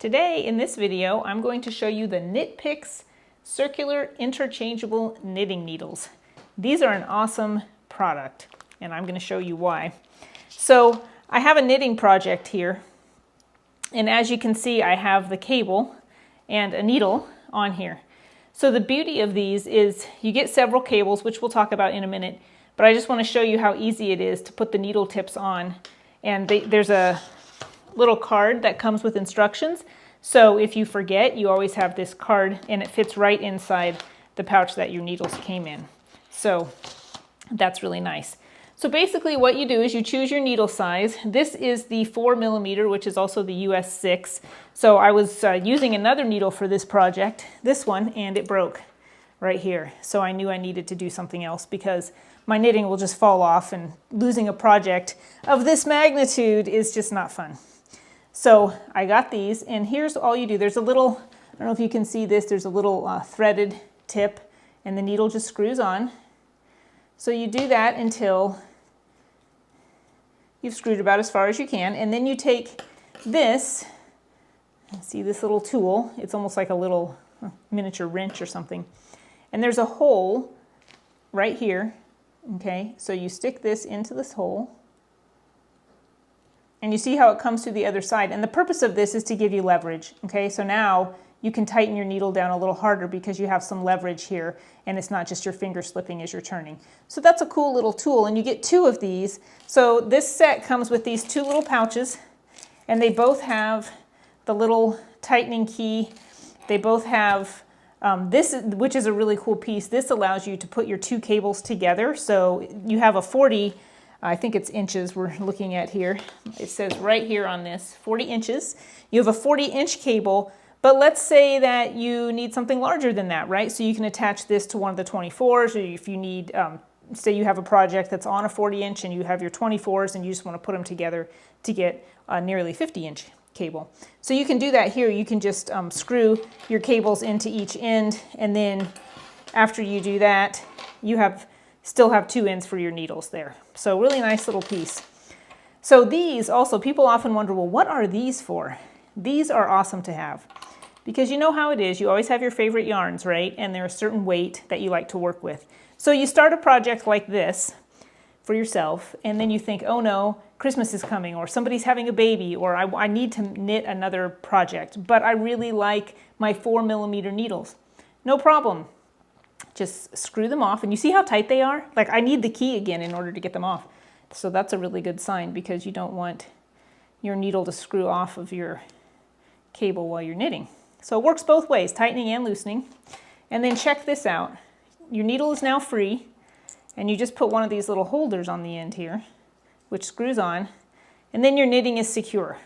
Today in this video, I'm going to show you the Knit Picks circular interchangeable knitting needles. These are an awesome product, and I'm going to show you why. So I have a knitting project here, and as you can see, I have the cable and a needle on here. So the beauty of these is you get several cables, which we'll talk about in a minute, but I just want to show you how easy it is to put the needle tips on. And there's a little card that comes with instructions. So if you forget, you always have this card and it fits right inside the pouch that your needles came in. So that's really nice. So basically what you do is you choose your needle size. This is the 4mm, which is also the US 6. So I was using another needle for this project, this one, and it broke right here. So I knew I needed to do something else because my knitting will just fall off, and losing a project of this magnitude is just not fun. So I got these, and here's all you do. There's a little, I don't know if you can see this, there's a little threaded tip, and the needle just screws on. So you do that until you've screwed about as far as you can, and then you take this, see this little tool, it's almost like a little miniature wrench or something, and there's a hole right here, okay? So you stick this into this hole, and you see how it comes to the other side. And the purpose of this is to give you leverage, okay? So now you can tighten your needle down a little harder because you have some leverage here, and it's not just your finger slipping as you're turning. So that's a cool little tool, and you get 2 of these. So this set comes with these 2 little pouches, and they both have the little tightening key. They both have this, which is a really cool piece. This allows you to put your 2 cables together. So you have a 40, I think it's inches we're looking at here. It says right here on this, 40 inches. You have a 40-inch cable, but let's say that you need something larger than that, right? So you can attach this to one of the 24s, or if you need, say you have a project that's on a 40-inch and you have your 24s and you just want to put them together to get a nearly 50-inch cable. So you can do that here. You can just screw your cables into each end, and then after you do that, you still have 2 ends for your needles there. So really nice little piece. So these also, people often wonder, well, what are these for? These are awesome to have because you know how it is. You always have your favorite yarns, right? And they're a certain weight that you like to work with. So you start a project like this for yourself, and then you think, oh no, Christmas is coming, or somebody's having a baby, or I need to knit another project, but I really like my 4mm needles. No problem. Just screw them off, and you see how tight they are? Like, I need the key again in order to get them off. So that's a really good sign, because you don't want your needle to screw off of your cable while you're knitting. So it works both ways, tightening and loosening. And then check this out. Your needle is now free, and you just put one of these little holders on the end here, which screws on, and then your knitting is secure.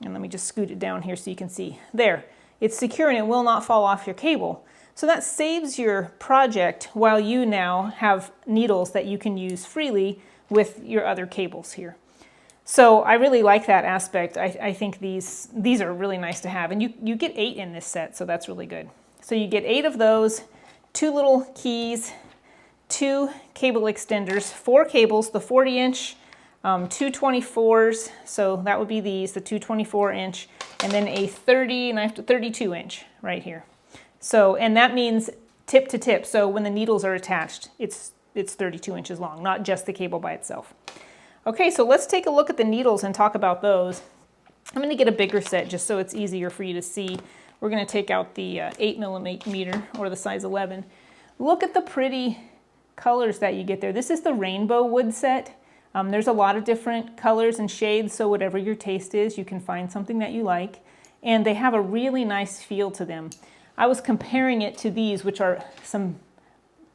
And let me just scoot it down here so you can see. There, it's secure and it will not fall off your cable. So that saves your project while you now have needles that you can use freely with your other cables here. So I really like that aspect. I think these are really nice to have. And you get 8 in this set, so that's really good. So you get 8 of those, 2 little keys, 2 cable extenders, 4 cables, the 40-inch, 2 24s, so that would be these, the 2 24-inch, and then a 30, and I have to 32-inch right here. So, and that means tip to tip. So when the needles are attached, it's 32 inches long, not just the cable by itself. Okay, so let's take a look at the needles and talk about those. I'm going to get a bigger set just so it's easier for you to see. We're going to take out the 8mm or the size 11. Look at the pretty colors that you get there. This is the rainbow wood set. There's a lot of different colors and shades, so whatever your taste is, you can find something that you like. And they have a really nice feel to them. I was comparing it to these, which are some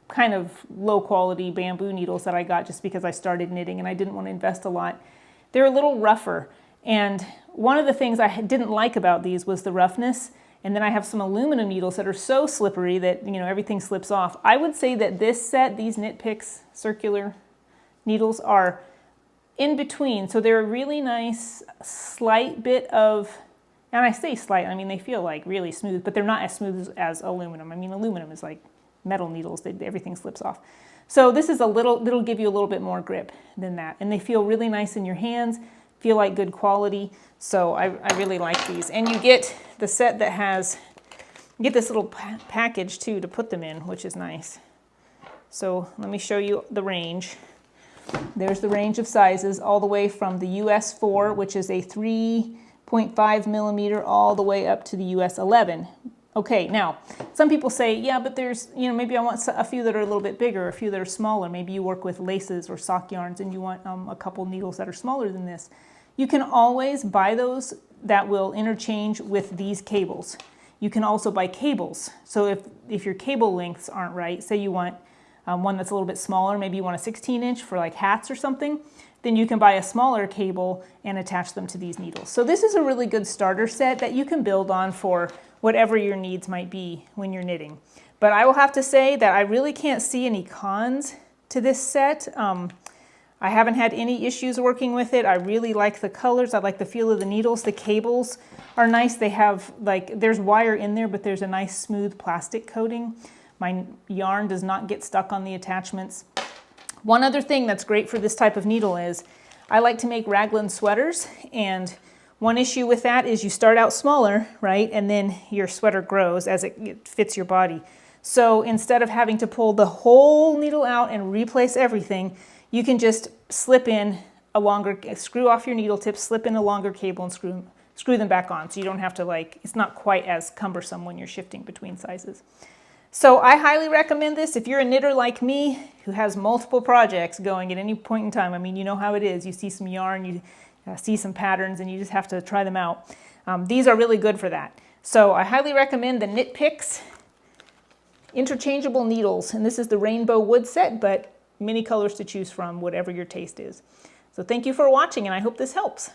kind of low quality bamboo needles that I got just because I started knitting and I didn't want to invest a lot. They're a little rougher, and one of the things I didn't like about these was the roughness. And then I have some aluminum needles that are so slippery that, you know, everything slips off. I would say that this set, these Knit Picks circular needles, are in between. So they're a really nice slight bit of, and I say slight, I mean they feel like really smooth, but they're not as smooth as aluminum. I mean, aluminum is like metal needles, everything slips off. So this is it'll give you a little bit more grip than that. And they feel really nice in your hands, feel like good quality. So I really like these. And you get the set that has, you get this little package too to put them in, which is nice. So let me show you the range. There's the range of sizes all the way from the US 4, which is a 3.5 millimeter, all the way up to the US 11. Okay, now, some people say, yeah, but there's, you know, maybe I want a few that are a little bit bigger, a few that are smaller. Maybe you work with laces or sock yarns and you want a couple needles that are smaller than this. You can always buy those that will interchange with these cables. You can also buy cables. So if your cable lengths aren't right, say you want one that's a little bit smaller, maybe you want a 16-inch for like hats or something, then you can buy a smaller cable and attach them to these needles. So this is a really good starter set that you can build on for whatever your needs might be when you're knitting. But I will have to say that I really can't see any cons to this set. I haven't had any issues working with it. I really like the colors. I like the feel of the needles. The cables are nice. They have, like, there's wire in there, but there's a nice smooth plastic coating. My yarn does not get stuck on the attachments. One other thing that's great for this type of needle is I like to make raglan sweaters, and one issue with that is you start out smaller, right? And then your sweater grows as it fits your body. So instead of having to pull the whole needle out and replace everything, you can just slip in a longer, screw off your needle tips, slip in a longer cable and screw them back on. So you don't have to, like, it's not quite as cumbersome when you're shifting between sizes. So I highly recommend this if you're a knitter like me who has multiple projects going at any point in time. I mean, you know how it is. You see some yarn, you see some patterns, and you just have to try them out. These are really good for that. So I highly recommend the Knit Picks Interchangeable Needles. And this is the Rainbow Wood set, but many colors to choose from, whatever your taste is. So thank you for watching, and I hope this helps.